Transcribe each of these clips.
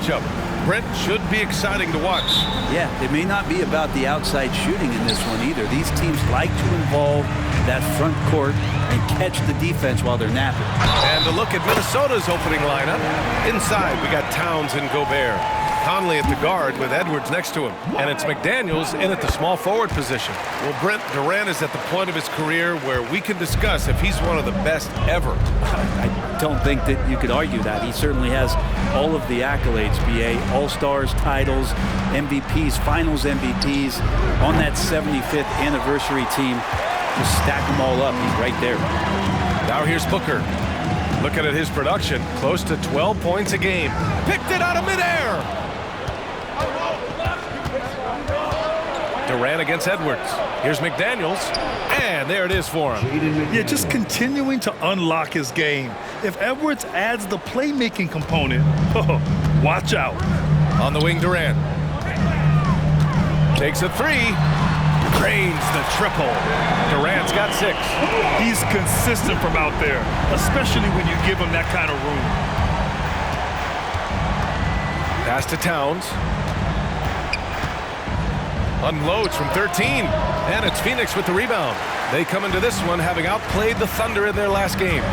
matchup. Brent should be exciting to watch. Yeah, it may not be about the outside shooting in this one either. These teams like to involve that front court and catch the defense while they're napping. And a look at Minnesota's opening lineup. Inside, we got Towns and Gobert. Conley at the guard with Edwards next to him. And it's McDaniels in at the small forward position. Well, Brent, Durant is at the point of his career where we can discuss if he's one of the best ever. I don't think that you could argue that. He certainly has all of the accolades, BA. All-Stars, titles, MVPs, Finals MVPs. On that 75th anniversary team, just stack them all up. He's right there. Now here's Booker. Looking at his production, close to 12 points a game. Picked it out of midair. Durant against Edwards. Here's McDaniels, and there it is for him. Yeah, just continuing to unlock his game. If Edwards adds the playmaking component, watch out. On the wing, Durant. Takes a three. Drains the triple. Durant's got 6. He's consistent from out there, especially when you give him that kind of room. Pass to Towns. Unloads from 13. And it's Phoenix with the rebound. They come into this one having outplayed the Thunder in their last game.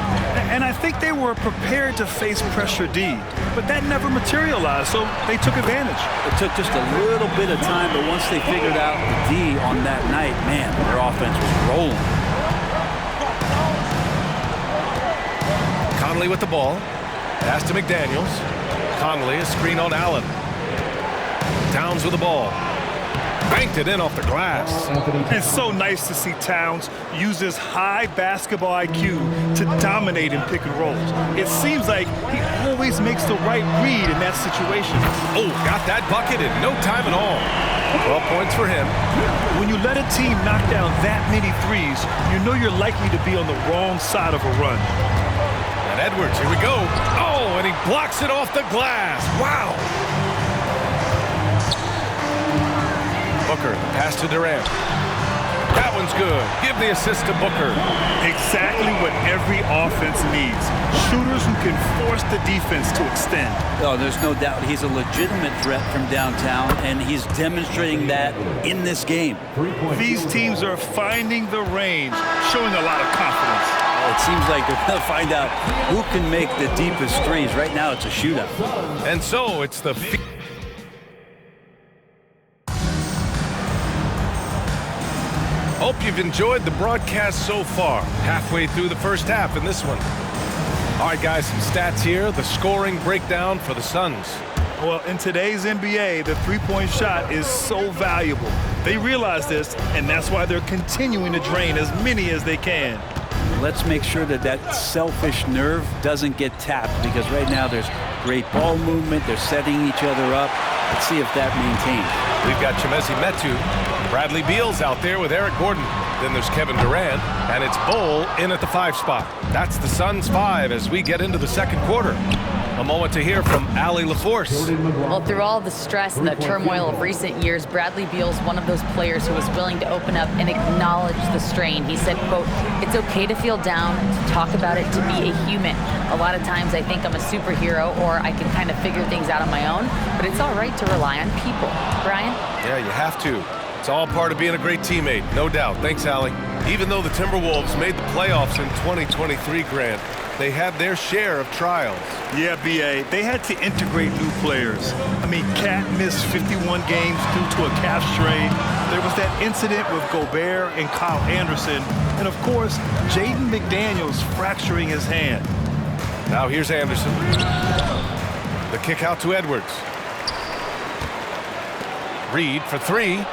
And I think they were prepared to face pressure D, but that never materialized, so they took advantage. It took just a little bit of time, but once they figured out the D on that night, man, their offense was rolling. Conley with the ball. Pass to McDaniels. Conley, a screen on Allen. Towns with the ball. Banked it in off the glass. It's so nice to see Towns use his high basketball IQ to dominate in pick and rolls. It seems like he always makes the right read in that situation. Oh, got that bucket in no time at all. 12 points for him. When you let a team knock down that many threes, you know you're likely to be on the wrong side of a run. And Edwards, here we go. Oh, and he blocks it off the glass. Wow. Booker, pass to Durant. That one's good. Give the assist to Booker. Exactly what every offense needs. Shooters who can force the defense to extend. Oh, there's no doubt he's a legitimate threat from downtown, and he's demonstrating that in this game. These teams are finding the range, showing a lot of confidence. It seems like they're going to find out who can make the deepest threes. Right now, it's a shootout. And so it's the... Hope you've enjoyed the broadcast so far. Halfway through the first half in this one. All right, guys, some stats here. The scoring breakdown for the Suns. Well, in today's NBA, the three-point shot is so valuable. They realize this, and that's why they're continuing to drain as many as they can. Let's make sure that that selfish nerve doesn't get tapped, because right now there's great ball movement. They're setting each other up. Let's see if that maintains. We've got Chimezie Metu. Bradley Beal's out there with Eric Gordon. Then there's Kevin Durant, and it's Bull in at the 5 spot. That's the Suns 5 as we get into the second quarter. A moment to hear from Allie LaForce. Well, through all the stress and the turmoil of recent years, Bradley Beal's one of those players who was willing to open up and acknowledge the strain. He said, quote, "It's okay to feel down, to talk about it, to be a human. A lot of times I think I'm a superhero or I can kind of figure things out on my own, but it's all right to rely on people." Brian? Yeah, you have to. It's all part of being a great teammate, no doubt. Thanks, Allie. Even though the Timberwolves made the playoffs in 2023, Grant, they had their share of trials. Yeah, B.A., they had to integrate new players. I mean, Cat missed 51 games due to a calf strain. There was that incident with Gobert and Kyle Anderson. And, of course, Jaden McDaniels fracturing his hand. Now here's Anderson. The kick out to Edwards. Reed for 3.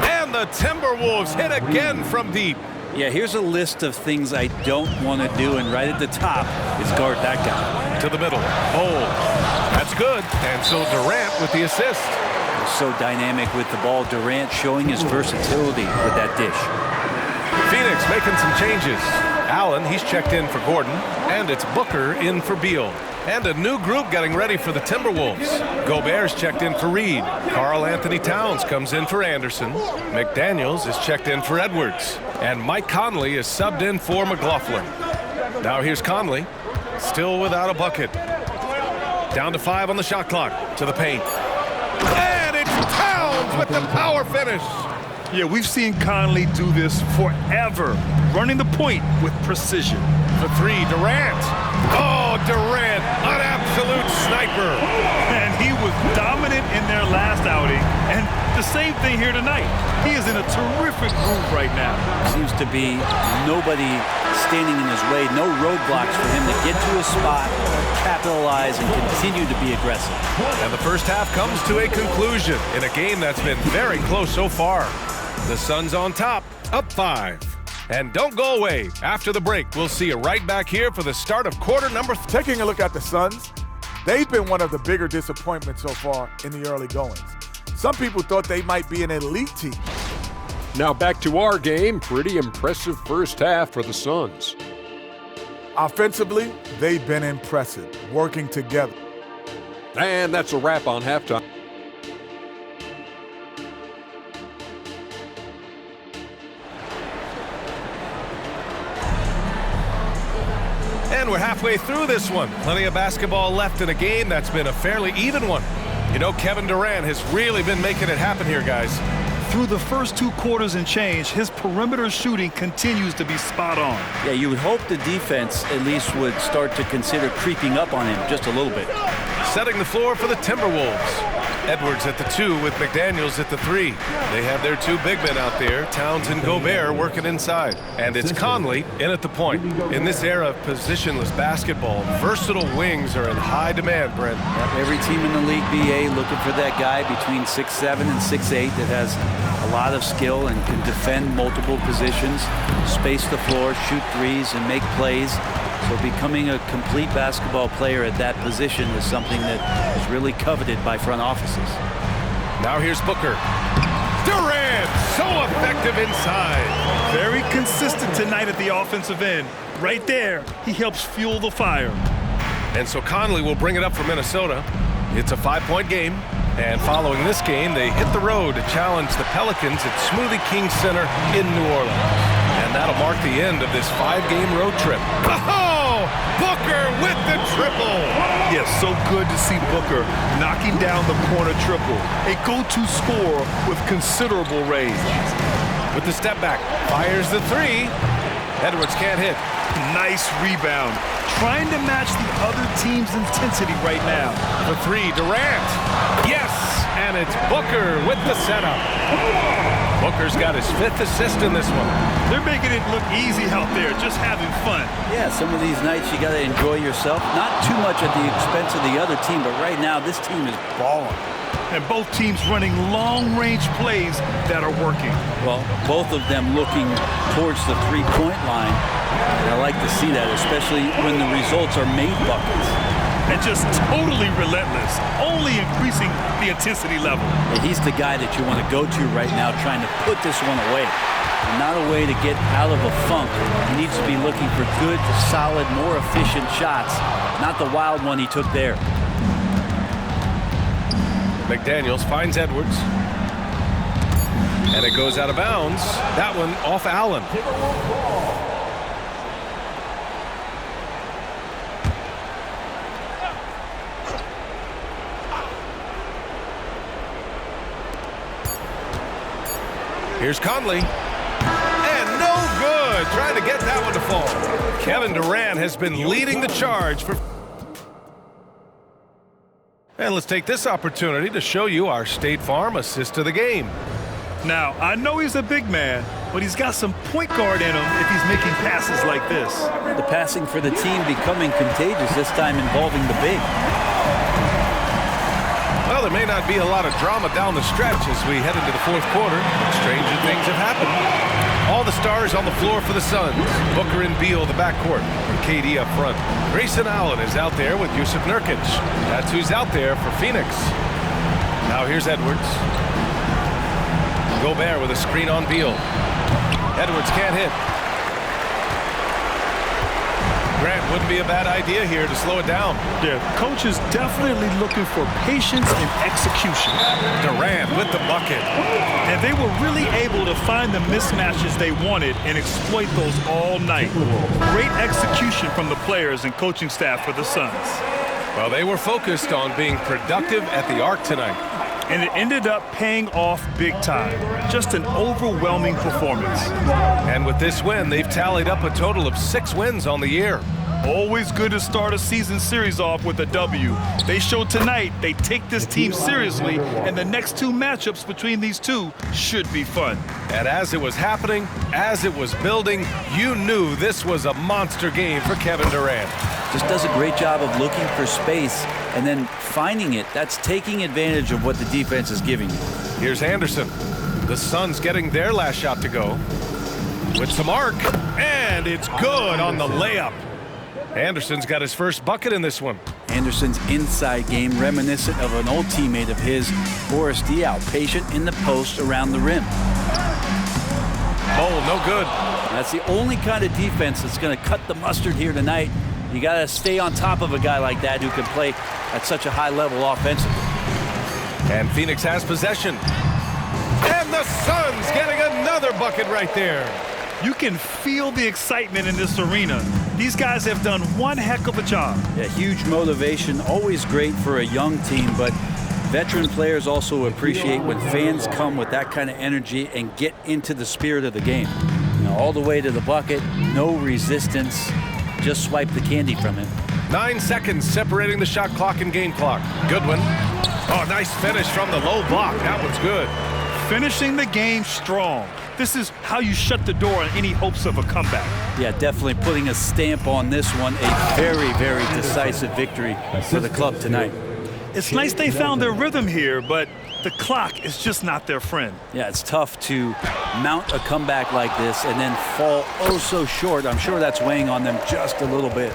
And the Timberwolves hit again from deep. Yeah, here's a list of things I don't want to do, and right at the top is guard that guy. To the middle. Oh, that's good. And so Durant with the assist. So dynamic with the ball. Durant showing his versatility with that dish. Phoenix making some changes. Allen, he's checked in for Gordon. And it's Booker in for Beal. And a new group getting ready for the Timberwolves. Gobert's checked in for Reed. Karl Anthony Towns comes in for Anderson. McDaniels is checked in for Edwards. And Mike Conley is subbed in for McLaughlin. Now here's Conley, still without a bucket. Down to 5 on the shot clock. To the paint. And it's Towns with the power finish. Yeah, we've seen Conley do this forever, running the point with precision. For 3, Durant. Oh, Durant, an absolute sniper. And he was dominant in their last outing, and the same thing here tonight. He is in a terrific groove right now. Seems to be nobody standing in his way, no roadblocks for him to get to his spot, capitalize, and continue to be aggressive. And the first half comes to a conclusion in a game that's been very close so far. The Suns on top, up 5. And don't go away. After the break, we'll see you right back here for the start of quarter number 3. Taking a look at the Suns, they've been one of the bigger disappointments so far in the early goings. Some people thought they might be an elite team. Now back to our game. Pretty impressive first half for the Suns. Offensively, they've been impressive, working together. And that's a wrap on halftime. And we're halfway through this one. Plenty of basketball left in a game that's been a fairly even one. You know, Kevin Durant has really been making it happen here, guys. Through the first 2 quarters and change, his perimeter shooting continues to be spot on. Yeah, you would hope the defense at least would start to consider creeping up on him just a little bit. Setting the floor for the Timberwolves. Edwards at the 2 with McDaniels at the 3. They have their 2 big men out there, Towns and Gobert, working inside. And it's Conley in at the point. In this era of positionless basketball, versatile wings are in high demand, Brent. Yep, every team in the league, BA, looking for that guy between 6'7" and 6'8" that has a lot of skill and can defend multiple positions, space the floor, shoot threes, and make plays. So becoming a complete basketball player at that position is something that is really coveted by front offices. Now here's Booker. Durant, so effective inside. Very consistent tonight at the offensive end. Right there, he helps fuel the fire. And so Conley will bring it up for Minnesota. It's a 5-point game. And following this game, they hit the road to challenge the Pelicans at Smoothie King Center in New Orleans. And that'll mark the end of this 5-game road trip. Oh, Booker with the triple. Yes, so good to see Booker knocking down the corner triple. A go-to score with considerable range. With the step back, fires the 3. Edwards can't hit. Nice rebound. Trying to match the other team's intensity right now. For 3, Durant. Yes, and it's Booker with the setup. Booker's got his 5th assist in this one. They're making it look easy out there, just having fun. Yeah, some of these nights you got to enjoy yourself. Not too much at the expense of the other team, but right now this team is balling. And both teams running long-range plays that are working. Well, both of them looking towards the three-point line. And I like to see that, especially when the results are made buckets. And just totally relentless, only increasing the intensity level. And he's the guy that you want to go to right now, trying to put this one away. And not a way to get out of a funk. He needs to be looking for good, solid, more efficient shots, not the wild one he took there. McDaniels finds Edwards. And it goes out of bounds. That one off Allen. Here's Conley. And no good. Trying to get that one to fall. Kevin Durant has been leading the charge for... And let's take this opportunity to show you our State Farm assist to the game. Now, I know he's a big man, but he's got some point guard in him if he's making passes like this. The passing for the team becoming contagious, this time involving the big. Well, there may not be a lot of drama down the stretch as we head into the 4th quarter, but stranger things have happened. All the stars on the floor for the Suns. Booker and Beal, the backcourt, and KD up front. Grayson Allen is out there with Yusuf Nurkic. That's who's out there for Phoenix. Now here's Edwards. Gobert with a screen on Beal. Edwards can't hit. Grant, wouldn't be a bad idea here to slow it down. Yeah, coach is definitely looking for patience and execution. Durant with the bucket. And they were really able to find the mismatches they wanted and exploit those all night. Great execution from the players and coaching staff for the Suns. Well, they were focused on being productive at the arc tonight. And it ended up paying off big time. Just an overwhelming performance. And with this win, they've tallied up a total of 6 wins on the year. Always good to start a season series off with a W. They showed tonight they take this team seriously, and the next 2 matchups between these two should be fun. And as it was happening, as it was building, you knew this was a monster game for Kevin Durant. Just does a great job of looking for space and then finding it. That's taking advantage of what the defense is giving you. Here's Anderson. The Suns getting their last shot to go. With some arc, and it's good on the layup. Anderson's got his first bucket in this one. Anderson's inside game reminiscent of an old teammate of his, Boris Diaw, patient in the post around the rim. Oh, no good. That's the only kind of defense that's going to cut the mustard here tonight. You got to stay on top of a guy like that who can play at such a high level offensively. And Phoenix has possession. And the Suns getting another bucket right there. You can feel the excitement in this arena. These guys have done one heck of a job. Yeah, huge motivation, always great for a young team, but veteran players also appreciate when fans come with that kind of energy and get into the spirit of the game. You know, all the way to the bucket, no resistance, just swipe the candy from him. 9 seconds separating the shot clock and game clock. Goodwin. Oh, nice finish from the low block. That one's good. Finishing the game strong. This is how you shut the door on any hopes of a comeback. Yeah, definitely putting a stamp on this one. A very, very decisive victory for the club tonight. It's nice they found their rhythm here, but the clock is just not their friend. Yeah, it's tough to mount a comeback like this and then fall oh so short. I'm sure that's weighing on them just a little bit.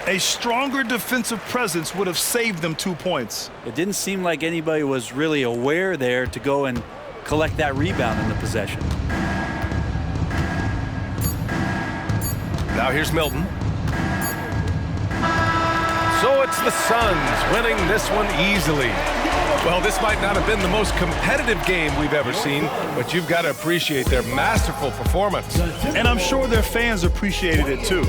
A stronger defensive presence would have saved them 2 points. It didn't seem like anybody was really aware there to go and collect that rebound in the possession. Now here's Milton. So it's the Suns winning this one easily. Well, this might not have been the most competitive game we've ever seen, but you've got to appreciate their masterful performance. And I'm sure their fans appreciated it too.